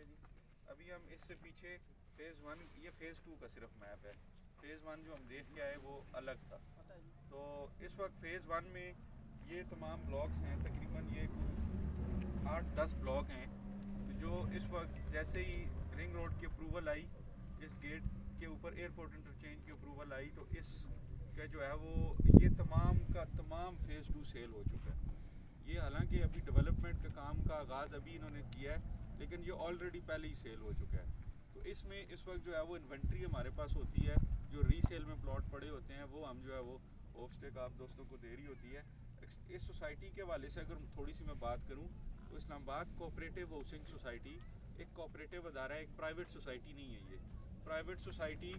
है जी। अभी हम इससे पीछे फ़ेज़ 1, ये फ़ेज़ 2 का सिर्फ मैप है। फ़ेज़ 1 जो हम देख के आए वो अलग था। तो इस वक्त फ़ेज़ 1 में ये तमाम ब्लॉक्स हैं, तकरीबन ये 8-10 ब्लॉक हैं जो इस वक्त जैसे ही रिंग रोड की अप्रूवल आई, इस गेट के ऊपर एयरपोर्ट इंटरचेंज की अप्रूवल आई, तो इसका जो है वो ये तमाम का तमाम फ़ेज़ 2 सेल हो चुका है। ये हालांकि अभी डेवलपमेंट का काम का आगाज़ अभी इन्होंने किया है, लेकिन ये ऑलरेडी पहले ही सेल हो चुका है। तो इसमें इस वक्त जो है वो इन्वेंट्री हमारे पास होती है, जो रीसेल में प्लॉट पड़े होते हैं वो हम जो है वो होपस्टेक आप दोस्तों को दे रही होती है। इस सोसाइटी के हवाले से अगर थोड़ी सी मैं बात करूँ तो इस्लामाबाद कोऑपरेटिव हाउसिंग सोसाइटी एक कोऑपरेटिव अदारा है, एक प्राइवेट सोसाइटी नहीं है। ये प्राइवेट सोसाइटी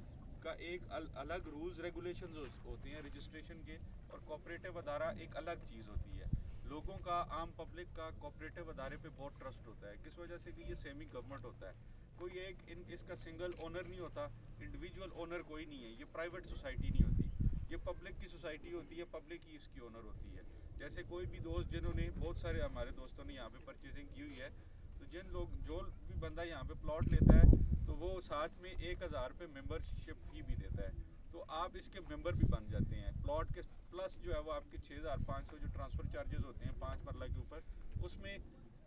का एक अलग रूल्स रेगुलेशंस होते हैं रजिस्ट्रेशन के, और कोऑपरेटिव अदारा एक अलग चीज़ होती है। लोगों का, आम पब्लिक का कोऑपरेटिव अदारे पे बहुत ट्रस्ट होता है। किस वजह से कि ये सेमी गवर्नमेंट होता है, कोई एक इसका सिंगल ओनर नहीं होता, इंडिविजुअल ओनर कोई नहीं है। ये प्राइवेट सोसाइटी नहीं होती, ये पब्लिक की सोसाइटी होती है, पब्लिक ही इसकी ओनर होती है। जैसे कोई भी दोस्त, जिन्होंने बहुत सारे हमारे दोस्तों ने यहाँ पे परचेजिंग की हुई है, तो जो भी बंदा यहाँ पे प्लॉट लेता है तो वो साथ में 1000 रुपये मेम्बरशिप फी भी देता है। तो आप इसके मेंबर भी बन जाते हैं। प्लॉट के प्लस जो है वो आपके 6500 जो ट्रांसफ़र चार्जेस होते हैं 5 मरला के ऊपर, उसमें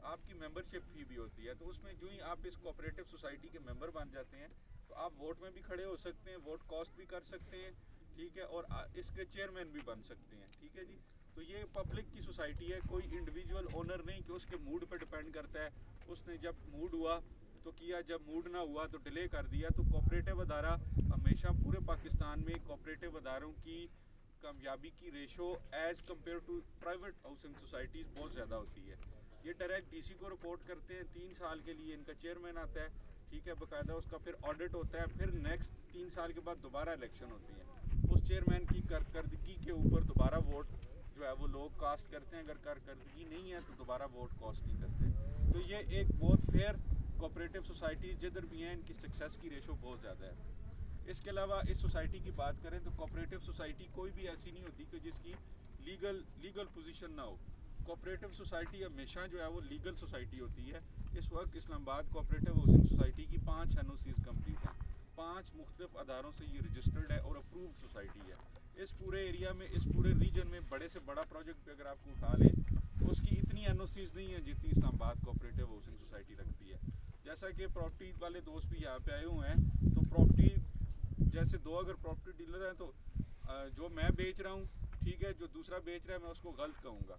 आपकी मेंबरशिप फ़ी भी होती है। तो उसमें जो ही आप इस कोऑपरेटिव सोसाइटी के मेंबर बन जाते हैं तो आप वोट में भी खड़े हो सकते हैं, वोट कास्ट भी कर सकते हैं, ठीक है, और इसके चेयरमैन भी बन सकते हैं, ठीक है जी। तो ये पब्लिक की सोसाइटी है, कोई इंडिविजुअल ओनर नहीं कि उसके मूड पर डिपेंड करता है। उसने जब मूड हुआ तो किया, जब मूड ना हुआ तो डिले कर दिया। तो कोऑपरेटिव अदारा हमेशा पूरे पाकिस्तान में कोऑपरेटिव अदारों की कामयाबी की ratio as compared to private housing societies बहुत ज़्यादा होती है। ये डायरेक्ट डीसी को रिपोर्ट करते हैं, 3 साल के लिए इनका चेयरमैन आता है, ठीक है, बाकायदा उसका फिर ऑडिट होता है, फिर नेक्स्ट 3 साल के बाद दोबारा इलेक्शन होती है। उस चेयरमैन की कारकर्दगी के ऊपर दोबारा वोट जो है वो लोग कास्ट करते हैं। अगर कारकर्दगी नहीं है तो दोबारा वोट कास्ट नहीं करते। तो ये एक बहुत फेयर कोऑपरेटिव सोसाइटीज़ जिधर भी हैं, इनकी सक्सेस की रेशो बहुत ज़्यादा है। इसके अलावा इस सोसाइटी की बात करें तो कोऑपरेटिव सोसाइटी कोई भी ऐसी नहीं होती कि जिसकी लीगल पोजीशन ना हो। कोऑपरेटिव सोसाइटी हमेशा जो है वो लीगल सोसाइटी होती है। इस वक्त इस्लामाबाद कोऑपरेटिव हाउसिंग सोसाइटी की 5 NOCs कंप्लीट हैं, 5 मुख्तलिफ अदारों से ये रजिस्टर्ड है और अप्रूव्ड सोसाइटी है। इस पूरे एरिया में, इस पूरे रीजन में बड़े से बड़ा प्रोजेक्ट अगर आपको उठा लें तो उसकी इतनी NOCs नहीं है जितनी इस्लामाबाद कोऑपरेटिव हाउसिंग सोसाइटी रखती है। जैसा कि प्रॉपर्टी वाले दोस्त भी यहाँ पे आए हुए हैं, तो प्रॉपर्टी जैसे 2 अगर प्रॉपर्टी डीलर हैं तो जो मैं बेच रहा हूँ, ठीक है, जो दूसरा बेच रहा है मैं उसको गलत कहूँगा,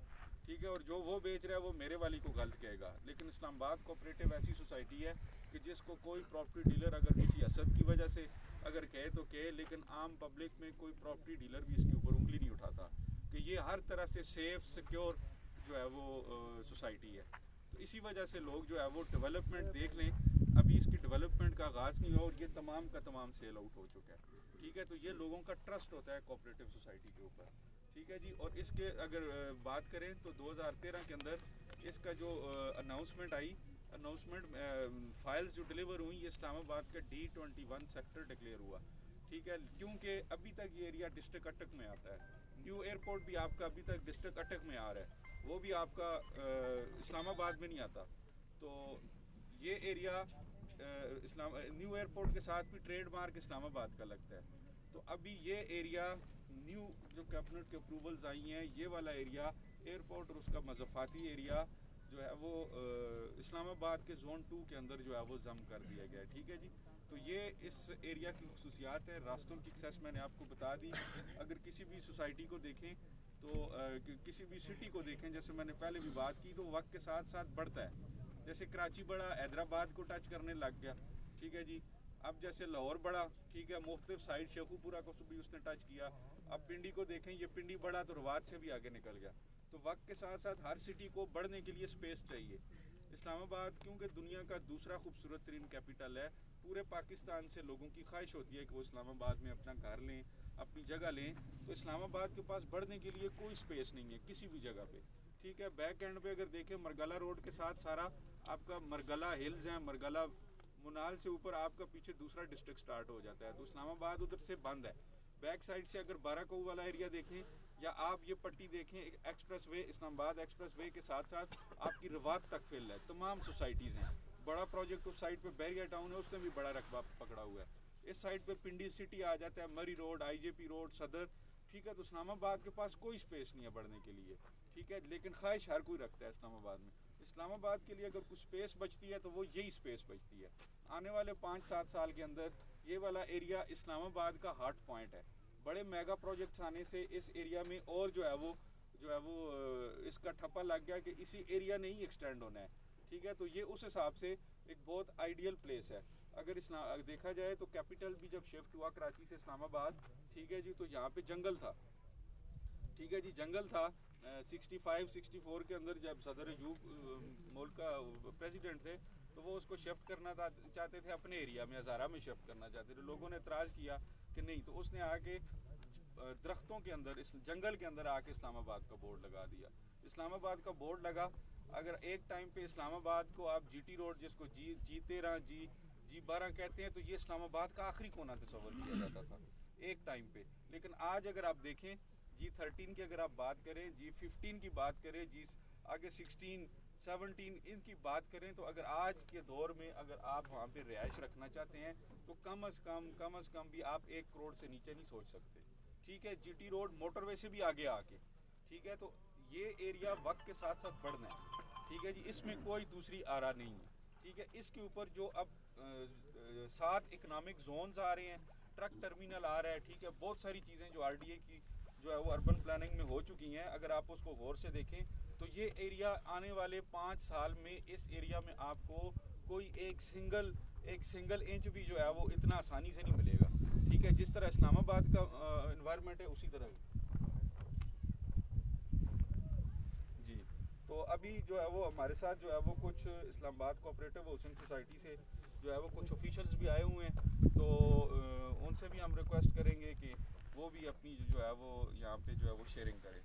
ठीक है, और जो वो बेच रहा है वो मेरे वाली को गलत कहेगा। लेकिन इस्लामाबाद कोऑपरेटिव ऐसी सोसाइटी है कि जिसको कोई प्रॉपर्टी डीलर अगर किसी हसद की वजह से अगर कहे तो कहे, लेकिन आम पब्लिक में कोई प्रॉपर्टी डीलर भी इसके ऊपर उंगली नहीं उठाता कि ये हर तरह से सेफ सिक्योर जो है वो सोसाइटी है। तो इसी वजह से लोग जो है वो डेवलपमेंट देख लें, अभी इसकी डेवलपमेंट का आगाज़ नहीं हुआ और ये तमाम का तमाम सेल आउट हो चुका है, ठीक है। तो ये लोगों का ट्रस्ट होता है कोऑपरेटिव सोसाइटी के ऊपर, ठीक है जी। और इसके अगर बात करें तो 2013 के अंदर इसका जो अनाउंसमेंट आई, अनाउंसमेंट फाइल्स जो डिलीवर हुई, ये इस्लामाबाद का D21 सेक्टर डिक्लेयर हुआ, ठीक है, क्योंकि अभी तक ये एरिया डिस्ट्रिक्ट अटक में आता है। न्यू एयरपोर्ट भी आपका अभी तक डिस्ट्रिक्ट अटक में आ रहा है, वो भी आपका इस्लामाबाद में नहीं आता। तो ये एरिया न्यू एयरपोर्ट के साथ भी ट्रेड मार्क इस्लामाबाद का लगता है। तो अभी ये एरिया न्यू जो कैबिनेट के अप्रूवल्स आई हैं, ये वाला एरिया एयरपोर्ट और उसका मज़ाफ़ाती एरिया जो है वो इस्लामाबाद के ज़ोन 2 के अंदर जो है वो जम कर दिया गया है, ठीक है जी। तो ये इस एरिया की खसूसियात है। रास्तों की एक्सेस मैंने आपको बता दी। अगर किसी भी सोसाइटी को देखें तो किसी भी सिटी को देखें, जैसे मैंने पहले भी बात की, तो वक्त के साथ साथ बढ़ता है। जैसे कराची बड़ा, हैदराबाद को टच करने लग गया, ठीक है जी। अब जैसे लाहौर बड़ा, ठीक है, मुख्तलिफ साइड शेखुपुरा को भी उसने टच किया। अब पिंडी को देखें, ये पिंडी बड़ा तो रवात से भी आगे निकल गया। तो वक्त के साथ साथ हर सिटी को बढ़ने के लिए स्पेस चाहिए। इस्लामाबाद क्योंकि दुनिया का दूसरा खूबसूरत तरीन कैपिटल है, पूरे पाकिस्तान से लोगों की ख्वाहिश होती है कि वो इस्लामाबाद में अपना घर लें, अपनी जगह लें। तो इस्लामाबाद के पास बढ़ने के लिए कोई स्पेस नहीं है किसी भी जगह पे, ठीक है। बैक एंड पे अगर देखें, मरगला रोड के साथ सारा आपका मरगला हिल्स हैं, मरगला मुनाल से ऊपर आपका पीछे दूसरा डिस्ट्रिक्ट स्टार्ट हो जाता है। तो इस्लामाबाद उधर से बंद है। बैक साइड से अगर बाराकोट वाला एरिया देखें, या आप ये पट्टी देखें, express way, Islamabad express way के साथ साथ आपकी रवात तक फैल है, तमाम सोसाइटीज़ हैं। बड़ा प्रोजेक्ट उस साइड पे बैरिया टाउन है, उसने भी बड़ा रकबा पकड़ा हुआ है। इस साइड पे पिंडी सिटी आ जाता है, मरी रोड, IJP रोड, सदर, ठीक है। तो इस्लामाबाद के पास कोई स्पेस नहीं है बढ़ने के लिए, ठीक है। लेकिन ख्वाहिश हर कोई रखता है इस्लामाबाद में। इस्लामाबाद के लिए अगर कुछ स्पेस बचती है तो वो यही स्पेस बचती है। आने वाले 5-7 साल के अंदर ये वाला एरिया इस्लामाबाद का हार्ट पॉइंट है। बड़े मेगा प्रोजेक्ट्स आने से इस एरिया में और जो है वो इसका ठप्पा लग गया कि इसी एरिया ने ही एक्सटेंड होना है, ठीक है। तो ये उस हिसाब से एक बहुत आइडियल प्लेस है। अगर देखा जाए तो कैपिटल भी जब शिफ्ट हुआ कराची से इस्लामाबाद, ठीक है जी, तो यहाँ पे जंगल था, ठीक है जी, जंगल था। 65-64 के अंदर जब सदर अयूब मुल्क का प्रेसिडेंट थे तो वो उसको शिफ्ट करना चाहते थे अपने एरिया में, हज़ारा में शिफ्ट करना चाहते थे। लोगों ने एतराज़ किया कि नहीं, तो उसने आके दरख्तों के अंदर, इस जंगल के अंदर आके इस्लामाबाद का बोर्ड लगा दिया। इस्लामाबाद का बोर्ड लगा। अगर एक टाइम पे इस्लामाबाद को आप GT रोड, जिसको G13 G12 कहते हैं, तो ये इस्लामाबाद का आखिरी कोना तस्वर किया जाता था एक टाइम पे। लेकिन आज अगर आप देखें G13 की अगर आप बात करें, G15 की बात करें, आगे 16, 17 इनकी बात करें, तो अगर आज के दौर में अगर आप वहाँ पे रिहाइश रखना चाहते हैं तो कम अज़ कम भी आप 1 करोड़ से नीचे नहीं सोच सकते, ठीक है। GT रोड मोटरवे से भी आगे आके, ठीक है। तो ये एरिया वक्त के साथ साथ बढ़ना है, ठीक है जी, इसमें कोई दूसरी आरा नहीं है, ठीक है। इसके ऊपर जो अब 7 इकनॉमिक जोन्स आ रहे हैं, ट्रक टर्मिनल आ रहा है, ठीक है। बहुत सारी चीज़ें जो RDA की जो है वो अर्बन प्लानिंग में हो चुकी हैं। अगर आप उसको गौर से देखें तो ये एरिया आने वाले 5 साल में, इस एरिया में आपको कोई एक सिंगल इंच भी जो है वो इतना आसानी से नहीं मिलेगा, ठीक है। जिस तरह इस्लामाबाद का इन्वायरमेंट है उसी तरह जी। तो अभी जो है वो हमारे साथ जो है वो कुछ इस्लामाबाद कोऑपरेटिव हाउसिंग सोसाइटी से जो है वो कुछ ऑफिशियल्स भी आए हुए हैं, तो उनसे भी हम रिक्वेस्ट करेंगे कि वो भी अपनी जो है वो यहाँ पे जो है वो शेयरिंग करें।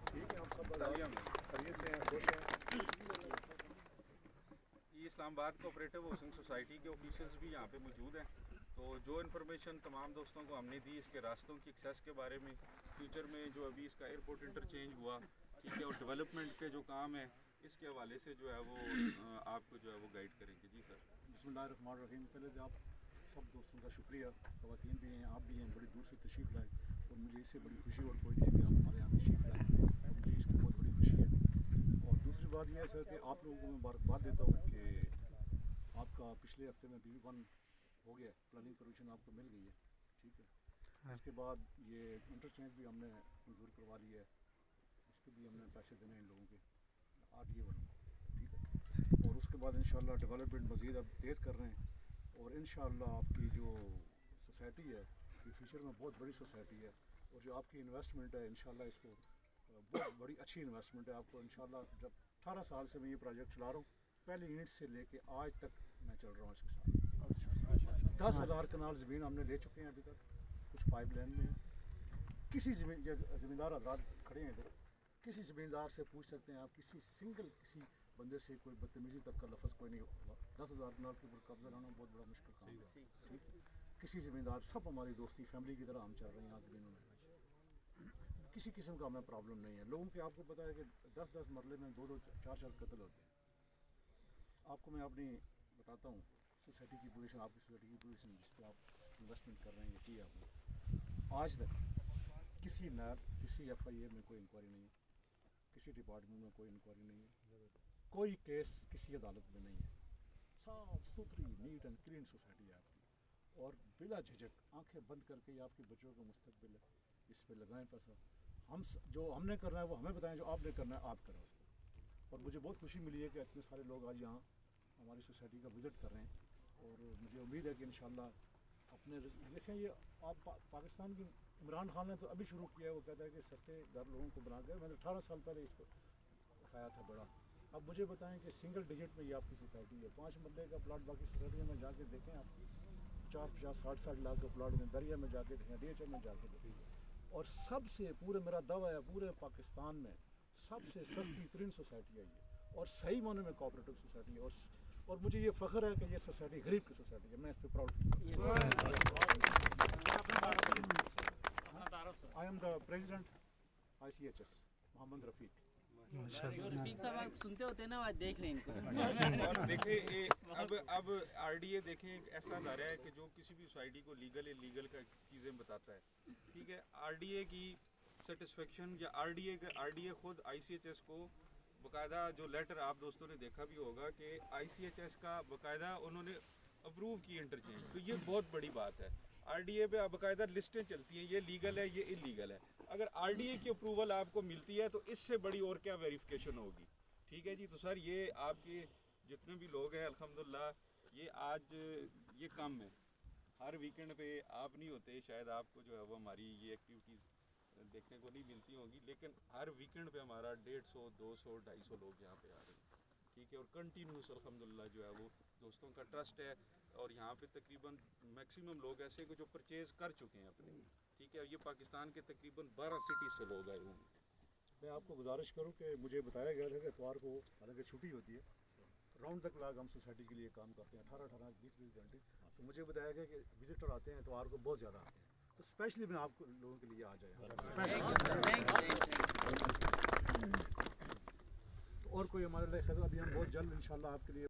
ठीक है, हम सब खैरियत से हैं, खुश हैं। ये इस्लामाबाद कोऑपरेटिव हाउसिंग सोसाइटी के ऑफिशियल्स भी यहाँ पे मौजूद हैं। तो जो इन्फॉर्मेशन तमाम दोस्तों को हमने दी इसके रास्तों की एक्सेस के बारे में, फ्यूचर में जो अभी इसका एयरपोर्ट इंटरचेंज हुआ, ठीक है, और डेवलपमेंट के जो काम है इसके हवाले से जो है वो आपको जो है वो गाइड करेंगे। जी सर। बिस्मिल्लाहिर्रहमानिर्रहीम। पहले तो आप सब दोस्तों का शुक्रिया, ख़वातीन भी हैं, आप भी हैं, बड़ी दूर से तशरीफ़ लाए और मुझे इससे बड़ी खुशी और कोई नहीं है कि आप हमारे यहाँ तशरीफ़ लाए, मुझे इसकी बहुत बड़ी खुशी है। और दूसरी बात यह है सर कि आप लोगों को मैं मुबारकबाद देता हूँ कि आपका पिछले हफ्ते में PV1 हो गया, प्लानिंग परमिशन आपको मिल गई है, ठीक है। उसके बाद ये इंटरचेंज भी हमने मंजूर करवा लिया है, उसके भी हमने पैसे देने हैं इन लोगों के RDA वालों को, ठीक है। और उसके बाद इंशाल्लाह डेवलपमेंट मज़ीद अब तेज़ कर रहे हैं और इंशाल्लाह आपकी जो सोसाइटी है ये फ्यूचर में बहुत बड़ी सोसाइटी है। और जो आपकी इन्वेस्टमेंट है इंशाल्लाह इसको बहुत बड़ी अच्छी इन्वेस्टमेंट है आपको इंशाल्लाह। जब 18 साल से मैं ये प्रोजेक्ट चला रहा हूँ, पहली यूनिट से लेके आज तक मैं चल रहा हूँ इसके साथ। 10,000 कनाल ज़मीन हमने ले चुके हैं अभी तक, कुछ पाइपलाइन में है। किसी ज़मींदार हज़रात खड़े हैं इधर, किसी ज़मींदार से पूछ सकते हैं आप, किसी बंदे से कोई बदतमीज़ी तक का लफ्ज़ कोई नहीं हुआ। 10,000 कनाल के ऊपर कब्जा लाना बहुत बड़ा मुश्किल काम है, ठीक है। किसी ज़मींदार, सब हमारी दोस्ती फैमिली की तरह हम चल रहे हैं यहाँ ज़मीनों में, किसी किस्म का हमें प्रॉब्लम नहीं है। लोगों के आपको पता है कि 10-10 मरले में 2-2, 4-4 कत्ल होते हैं। आपको मैं अपनी बताता हूँ सोसाइटी की पोजीशन, आपकी सोसाइटी की पोजीशन जिस पर आप इन्वेस्टमेंट कर रहे हैं, ये की आपने आज तक किसी नैब, किसी FIA में कोई इंक्वायरी नहीं है, किसी डिपार्टमेंट में कोई इंक्वायरी नहीं है, कोई केस किसी अदालत में नहीं है। साफ़ सुथरी नीट एंड क्लीन सोसाइटी है आपकी, और बिला झिझक आंखें बंद करके आपके बच्चों का मुस्तकबिल है, इस पर लगाएं पैसा। जो हमने करना है वो हमें बताएं, जो आपने करना है आप करें उसको। और मुझे बहुत खुशी मिली है कि इतने सारे लोग आज यहाँ हमारी सोसाइटी का विज़िट कर रहे हैं और मुझे उम्मीद है कि इंशाल्लाह अपने देखें ये आप पाकिस्तान की इमरान खान ने तो अभी शुरू किया है, वो कहता है कि सस्ते घर लोगों को बना कर, मैंने 18 साल पहले इसको उठाया था बड़ा। अब मुझे बताएं कि सिंगल डिजिट में ये आपकी सोसाइटी है, 5 मरले का प्लाट बाकी सोसाइटियों में जाके देखें आप, 50-60 लाख का प्लाट में दरिया में जाके देखें, DHM में जाके देखें। और सबसे पूरे मेरा दावा है पूरे पाकिस्तान में सबसे सस्ती तरीन सोसाइटी है ये, और सही माने में कोऑपरेटिव सोसाइटी है। और मुझे ये फ़ख्र है कि ये सोसाइटी गरीब की सोसाइटी है, मैं इस पर proud I am the president ICHS Mohammad Rafiq. माशाल्लाह। रफीक साहब आप सुनते होते हैं ना, आज देख लें इनको। और देखें ये अब आरडीए देखें एक ऐसा अदारा है कि जो किसी भी सोसाइटी को लीगल इलीगल का चीज़ें बताता है, ठीक है। आरडीए की सेटिस्फेक्शन या आरडीए खुद आईसीएचएस को बाकायदा, जो लेटर आप दोस्तों ने देखा भी होगा कि आईसीएचएस का बाकायदा उन्होंने अप्रूव की इंटरचेंज, तो ये बहुत बड़ी बात है। आरडीए पे बाकायदा लिस्टें चलती हैं, ये लीगल है, ये इलीगल है। अगर आरडीए की अप्रूवल आपको मिलती है तो इससे बड़ी और क्या वेरिफिकेशन होगी, ठीक है जी। तो सर ये आपके जितने भी लोग हैं अल्हम्दुलिल्लाह, ये आज ये कम है, हर वीकेंड पे आप नहीं होते, शायद आपको जो है वो हमारी ये एक्टिविटीज़ देखने को नहीं मिलती होंगी, लेकिन हर वीकेंड पे हमारा 150, 200, 250 लोग यहाँ पे आ रहे हैं, ठीक है। और कंटिन्यूस अल्हम्दुलिल्लाह जो है वो दोस्तों का ट्रस्ट है। और यहाँ पे तकरीबन मैक्सिमम लोग ऐसे को जो परचेज़ कर चुके हैं अपने, ठीक है। ये पाकिस्तान के तकरीबन 12 सिटी से लोग आए होंगे। मैं आपको गुजारिश करूं कि मुझे बताया गया था कि इतवार को हालांकि छुट्टी होती है, राउंड द क्लॉक हम सोसाइटी के लिए काम करते हैं 18-18, 20-20 घंटे। तो मुझे बताया गया कि विजिटर आते हैं इतवार को बहुत ज़्यादा आते हैं, तो स्पेशली मैं आपको लोगों के लिए आ जाए। और कोई हमारे लिए अभी हम बहुत जल्द इंशाल्लाह आपके लिए